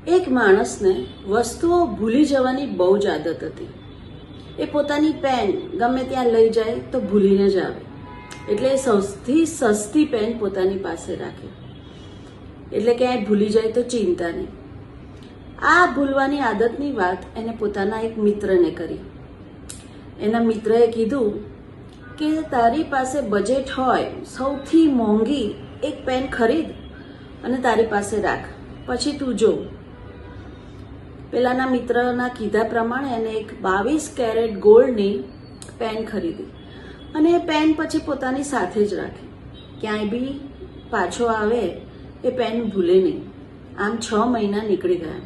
એક માણસને વસ્તુઓ ભૂલી જવાની બહુ જ આદત હતી. એ પોતાની પેન ગમે ત્યાં લઈ જાય તો ભૂલીને જ આવે. એટલે સૌથી સસ્તી પેન પોતાની પાસે રાખે. એટલે ક્યાંય ભૂલી જાય તો ચિંતા નહીં. આ ભૂલવાની આદતની વાત એને પોતાના એક મિત્રને કરી. એના મિત્રએ કીધું કે તારી પાસે બજેટ હોય, સૌથી મોંઘી એક પેન ખરીદ અને તારી પાસે રાખ, પછી તું જો. પેલાના મિત્રના કીધા પ્રમાણે એને એક 22 કેરેટ ગોલ્ડની પેન ખરીદી અને એ પેન પછી પોતાની સાથે જ રાખી. ક્યાંય બી પાછો આવે એ પેન ભૂલે નહીં. આમ 6 મહિના નીકળી ગયા.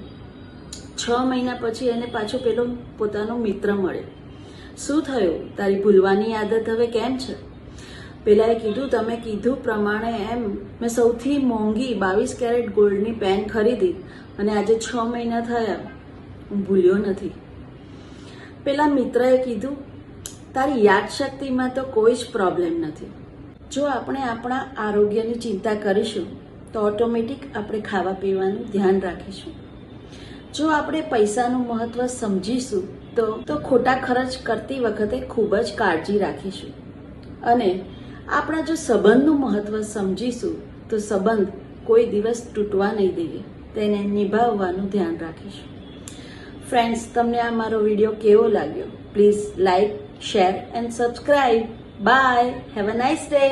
6 મહિના પછી એને પાછો પેલો પોતાનો મિત્ર મળે. શું થયું? તારી ભૂલવાની આદત હવે કેમ છે? પેલાએ કીધું, તમે કીધું પ્રમાણે એમ મેં સૌથી મોંઘી 22 કેરેટ ગોલ્ડની પેન ખરીદી અને આજે 6 મહિના થયા, હું ભૂલ્યો નથી. પેલા મિત્રએ કીધું, તારી યાદશક્તિમાં તો કોઈ જ પ્રોબ્લેમ નથી. જો આપણે આપણા આરોગ્યની ચિંતા કરીશું તો ઓટોમેટિક આપણે ખાવા પીવાનું ધ્યાન રાખીશું. જો આપણે પૈસાનું મહત્વ સમજીશું તો ખોટા ખર્ચ કરતી વખતે ખૂબ જ કાળજી રાખીશું. અને આપણા જો સંબંધનું મહત્વ સમજીશું તો સંબંધ કોઈ દિવસ તૂટવા નહીં દઈએ, તેને નિભાવવાનું ધ્યાન રાખીશું. ફ્રેન્ડ્સ, તમને આ મારો વિડીયો કેવો લાગ્યો? Please like, share and subscribe. Bye. Have a nice day.